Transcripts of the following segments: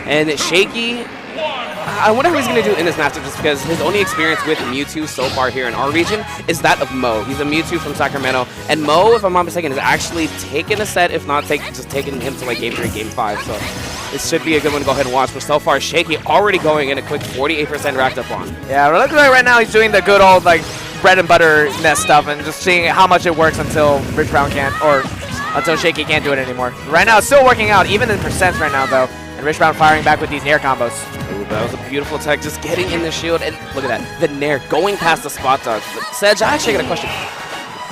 And Shaky, I wonder how he's going to do in this matchup just because his only experience with Mewtwo so far here in our region is that of Mo. He's a Mewtwo from Sacramento. And Mo, if I'm not mistaken, has actually taken a set, if not just taken him to like Game 3, Game 5. So this should be a good one to go ahead and watch. But so far, Shaky already going in a quick 48% racked up on. Yeah, it looks like right now he's doing the good old like bread and butter Ness stuff and just seeing how much it works until Rich Brown can't, or until Shaky can't do it anymore. Right now, it's still working out, even in percents right now, though. And Rich Brown firing back with these air combos. Ooh, that was a beautiful tech, just getting in the shield. And look at that, the Nair going past the spot dodge. Sedge, I actually got a question.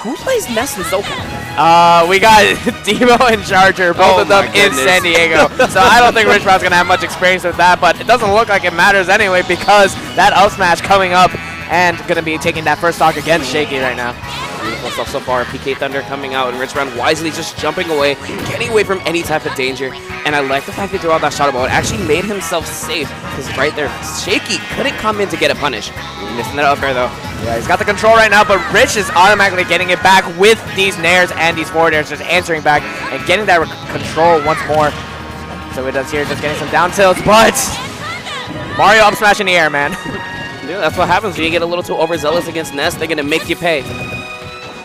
Who plays Ness in SoCal? We got Demo and Charger, both of them in San Diego. So I don't think Rich Brown's going to have much experience with that, but it doesn't look like it matters anyway because that up smash coming up and going to be taking that first stock against Shaky right now. Beautiful stuff so far. PK Thunder coming out, and Rich Brown wisely just jumping away, getting away from any type of danger. And I like the fact that throughout that shot ball, it actually made himself safe because right there, Shaky couldn't come in to get a punish. Missing that up there though. Yeah, he's got the control right now, but Rich is automatically getting it back with these nairs and these forward airs, just answering back and getting that control once more. So it does here, just getting some down tilts, but Mario up smash in the air, man. Yeah, that's what happens when you get a little too overzealous against Ness. They're going to make you pay.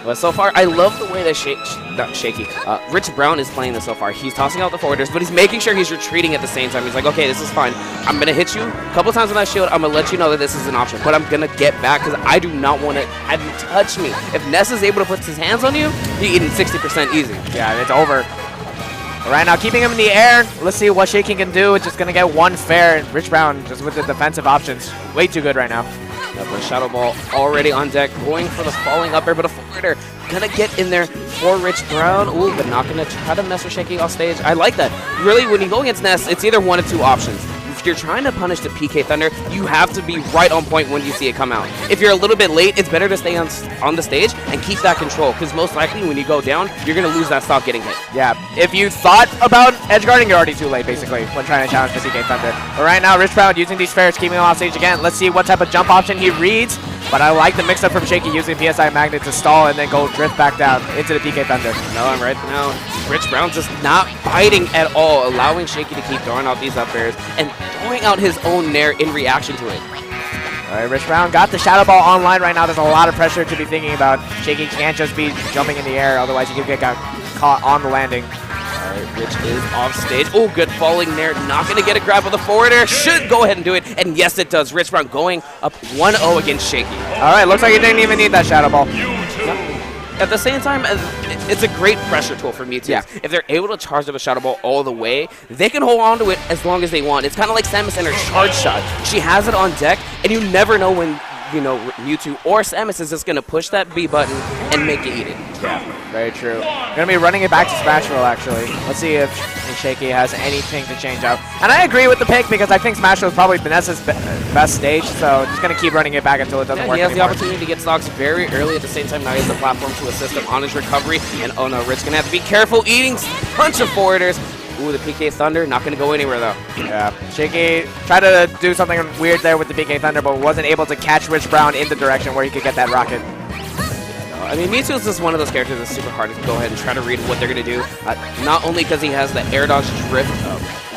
But so far, I love the way that Rich Brown is playing this so far. He's tossing out the forwarders, but he's making sure he's retreating at the same time. He's like, okay, this is fine. I'm going to hit you a couple times on that shield. I'm going to let you know that this is an option, but I'm going to get back because I do not want to have you touch me. If Ness is able to put his hands on you, you're eating 60% easy. Yeah, it's over. Right now, keeping him in the air. Let's see what Shaky can do. It's just going to get one fair. Rich Brown just with the defensive options. Way too good right now. The Shadow Ball already on deck, going for the falling up air, but a forwarder gonna get in there for Rich Brown. Ooh, but not gonna try to mess with Shaky off stage. I like that. Really, when you go against Ness, it's either one of two options. If you're trying to punish the PK Thunder, you have to be right on point when you see it come out. If you're a little bit late, it's better to stay on the stage and keep that control, because most likely when you go down, you're going to lose that stock getting hit. Yeah, if you thought about edge guarding, you're already too late, basically, when trying to challenge the PK Thunder. But right now, Rich Brown using these fairs, keeping him off stage again. Let's see what type of jump option he reads. But I like the mix-up from Shaky using PSI Magnet to stall and then go drift back down into the PK Thunder. No, I'm right now. Rich Brown just not biting at all, allowing Shaky to keep throwing out these up airs and throwing out his own Nair in reaction to it. All right, Rich Brown got the Shadow Ball online right now. There's a lot of pressure to be thinking about. Shaky can't just be jumping in the air, otherwise he could get caught on the landing. All right, Rich is off stage. Oh, good falling there. Not going to get a grab with the forward air. Should go ahead and do it. And yes, it does. Rich Brown going up 1-0 against Shaky. All right, looks like he didn't even need that Shadow Ball. At the same time, it's a great pressure tool for Mewtwo. Yeah. If they're able to charge up a Shadow Ball all the way, they can hold on to it as long as they want. It's kind of like Samus and her charge shot. She has it on deck, and you never know when, you know, Mewtwo or Samus is just going to push that B button and make you eat it. Yeah, very true. Going to be running it back to Smashville, actually. Let's see if Shaky has anything to change out. And I agree with the pick because I think Smashville is probably Vanessa's best stage, so just going to keep running it back until it doesn't work anymore. He has the opportunity to get stocks very early. At the same time, now he has the platform to assist him on his recovery. And oh no, Rich going to have to be careful eating a bunch of forwarders. Ooh, the PK Thunder, not going to go anywhere, though. Yeah, Shaky tried to do something weird there with the PK Thunder, but wasn't able to catch Rich Brown in the direction where he could get that rocket. I mean, Mewtwo is just one of those characters that's super hard to go ahead and try to read what they're going to do. Not only because he has the air dodge drift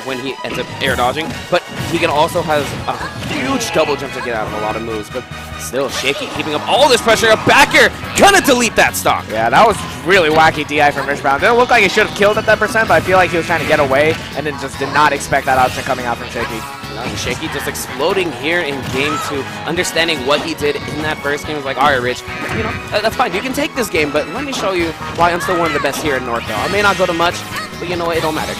when he ends up air dodging, but he can also has a huge double jump to get out of a lot of moves. But still, Shaky keeping up all this pressure. A back air, gonna delete that stock. Yeah, that was really wacky DI from Rich Brown. Didn't look like he should have killed at that percent, but I feel like he was trying to get away and then just did not expect that option coming out from Shaky. Shaky just exploding here in game 2, understanding what he did in that first game. Was like, all right, Rich, you know, that's fine. You can take this game, but let me show you why I'm still one of the best here in NorCal. I may not go to much, but you know what? It don't matter.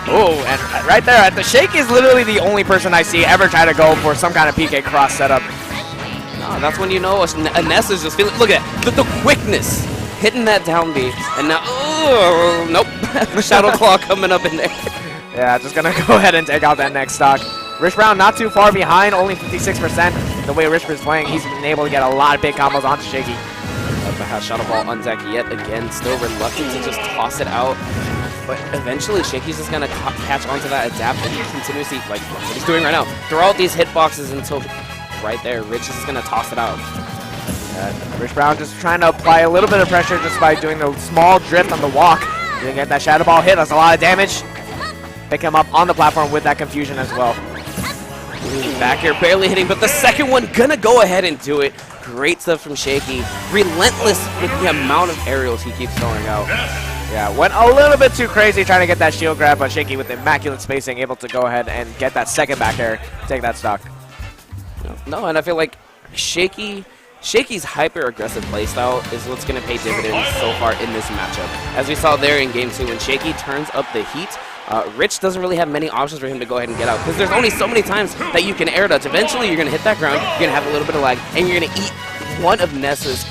Oh, and right there, the Shaky is literally the only person I see ever try to go for some kind of PK cross setup. No, that's when you know a Ness is just feeling. Look at that, the quickness, hitting that down B, and now, oh, nope, Shadow Claw coming up in there. Yeah, just gonna go ahead and take out that next stock. Rich Brown not too far behind, only 56%. The way Rich is playing, he's been able to get a lot of big combos onto Shaky. Has Shadow Ball on deck yet again, still reluctant to just toss it out. But eventually, Shaky's just gonna catch onto that adapt and continuously, like what he's doing right now, throw out these hitboxes until right there, Rich is just gonna toss it out. Rich Brown just trying to apply a little bit of pressure just by doing the small drift on the walk. Didn't get that Shadow Ball hit, that's a lot of damage. pick him up on the platform with that confusion as well. Back here barely hitting, but the second one gonna go ahead and do it. Great stuff from Shaky. Relentless with the amount of aerials he keeps throwing out. Yeah, went a little bit too crazy trying to get that shield grab, but Shaky with immaculate spacing able to go ahead and get that second back air, take that stock. No, and I feel like Shaky's hyper-aggressive playstyle is what's going to pay dividends so far in this matchup. As we saw there in Game 2, when Shaky turns up the heat, Rich doesn't really have many options for him to go ahead and get out, because there's only so many times that you can air dodge. Eventually, you're going to hit that ground, you're going to have a little bit of lag, and you're going to eat one of Ness's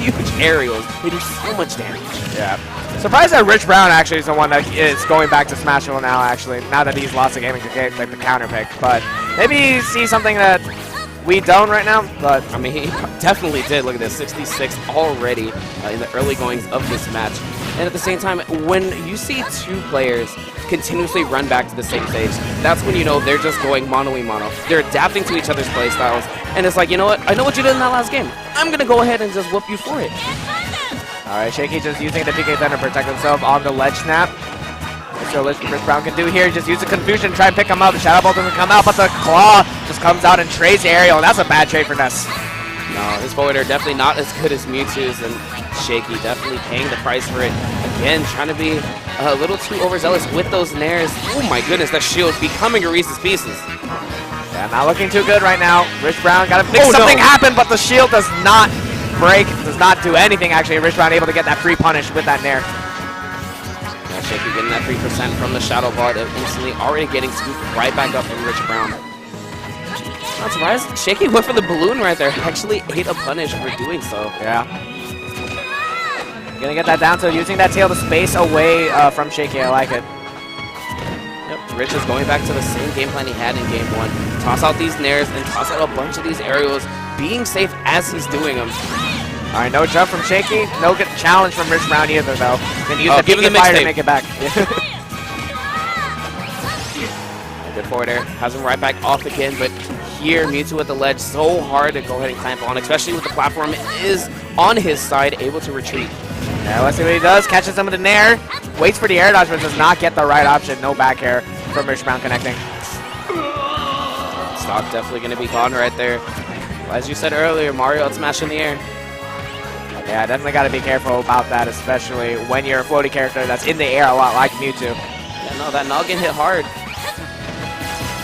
huge aerials. They do so much damage. Yeah. Surprised that Rich Brown actually is the one that is going back to Smashville now, actually, now that he's lost the game and could get like the counter pick. But maybe see something that we don't right now, but I mean, he definitely did. Look at this, 66 already in the early goings of this match. And at the same time, when you see two players continuously run back to the same stage, that's when you know they're just going mono-y-mono. They're adapting to each other's play styles, and it's like, you know what? I know what you did in that last game. I'm going to go ahead and just whoop you for it. All right, Shaky just using the PK Thunder to protect himself on the ledge snap. Let's see what Rich Brown can do here. Just use the confusion, try and pick him up. The Shadow Ball doesn't come out, but the Claw just comes out and trades the aerial, and that's a bad trade for Ness. No, his forward are definitely not as good as Mewtwo's, and Shaky definitely paying the price for it. Again, trying to be a little too overzealous with those nairs. Oh my goodness, that shield's becoming a Reese's Pieces. Yeah, not looking too good right now. Rich Brown got to make something happen, but the shield does not break, does not do anything actually. Rich Brown able to get that free punish with that nair. Yeah, Shaky getting that 3% from the Shadow Ball, instantly already getting scooped right back up from Rich Brown. Not surprised. Shaky went for the balloon right there. Actually ate a punish for doing so. Yeah. Gonna get that down to using that tail to space away from Shaky. I like it. Yep, Rich is going back to the same game plan he had in Game 1. Toss out these nairs and toss out a bunch of these aerials, being safe as he's doing them. All right, no jump from Shaky. No good challenge from Rich Brown either, though. Gonna use the PK Fire to make it back. Good forward air. Has him right back off again, but here, Mewtwo at the ledge, so hard to go ahead and clamp on, especially with the platform is on his side, able to retreat. Yeah, let's see what he does. Catches some of the nair, waits for the air dodge, but does not get the right option. No back air from Rich Brown connecting. Stock definitely going to be gone right there. As you said earlier, Mario out smash in the air. Yeah, definitely got to be careful about that, especially when you're a floaty character that's in the air a lot like Mewtwo. Yeah, no, that noggin hit hard.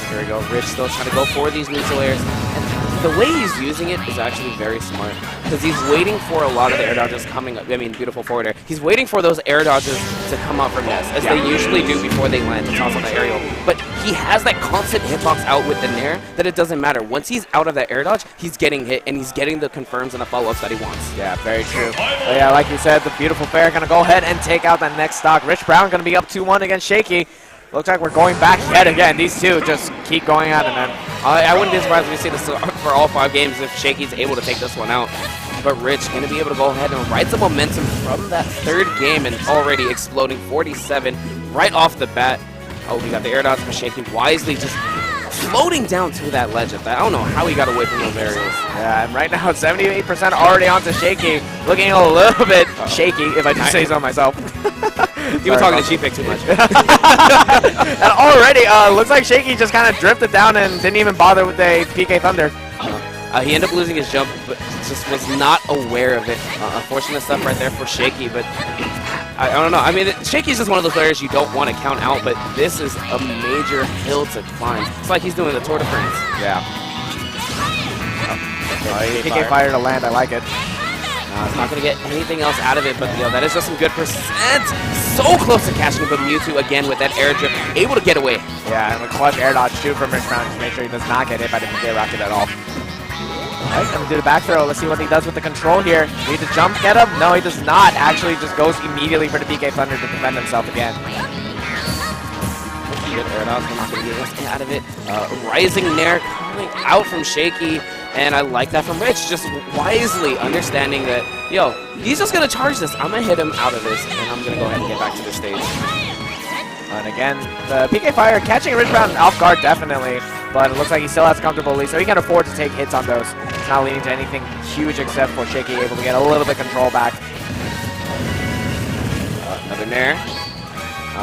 Here we go, Rich still trying to go for these neutral airs. And the way he's using it is actually very smart, because he's waiting for a lot of the air dodges coming up. I mean, beautiful forward air. He's waiting for those air dodges to come up from Ness, as they usually do before they land to toss on the aerial. But he has that constant hitbox out with the nair that it doesn't matter. Once he's out of that air dodge, he's getting hit, and he's getting the confirms and the follow-ups that he wants. Yeah, very true. But yeah, like you said, the beautiful fair going to go ahead and take out that next stock. Rich Brown going to be up 2-1 against Shaky. Looks like we're going back yet again. These two just keep going at it, man. I wouldn't be surprised if we see this for all 5 games if Shaky's able to take this one out. But Rich going to be able to go ahead and ride some momentum from that 3rd game and already exploding 47 right off the bat. Oh, we got the air dodge from Shaky, wisely just floating down to that ledge. I don't know how he got away from those aerials. Yeah, and right now 78% already onto Shaky. Looking a little bit shaky, if I do say so myself. You were talking to G-Pick too much. And already, looks like Shaky just kind of drifted down and didn't even bother with the PK Thunder. He ended up losing his jump, but just was not aware of it. Unfortunate stuff right there for Shaky, but I don't know. I mean, Shaky's just one of those players you don't want to count out, but this is a major hill to climb. It's like he's doing the Tour de France. Yeah. PK Fire to land, I like it. It's not going to get anything else out of it, but that is just some good percent. So close to catching him, but Mewtwo again with that air drip, able to get away. Yeah, and a clutch air dodge too from Rich Brown to make sure he does not get hit by the PK Rocket at all. All right, gonna do the back throw. Let's see what he does with the control here. Need to jump, get him? No, he does not. Actually, just goes immediately for the PK Thunder to defend himself again. Good air dodge, not going to get anything out of it. Rising Nair coming out from Shaky. And I like that from Rich, just wisely understanding that, he's just going to charge this. I'm going to hit him out of this, and I'm going to go ahead and get back to the stage. And again, the PK Fire catching Rich Brown off guard, definitely. But it looks like he still has comfortable lead, so he can afford to take hits on those. It's not leading to anything huge except for Shaky able to get a little bit control back. Another Nair.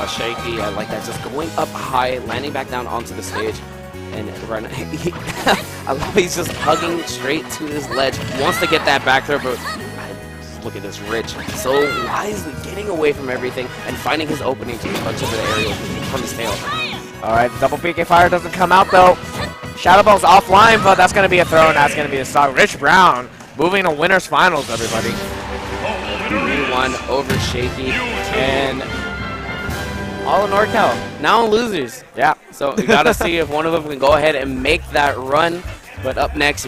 Shaky, I like that. Just going up high, landing back down onto the stage. And run. I love he's just hugging straight to this ledge. Wants to get that back throw, but look at this Rich. So wisely getting away from everything and finding his opening to punch over the aerial from his tail. Alright, double PK Fire doesn't come out though. Shadow Ball's offline, but that's going to be a throw, and that's going to be a stock. Rich Brown moving to winners finals, everybody. 3-1 over Shaky. And all in NorCal. Now in losers. Yeah. So we got to see if one of them can go ahead and make that run. But up next,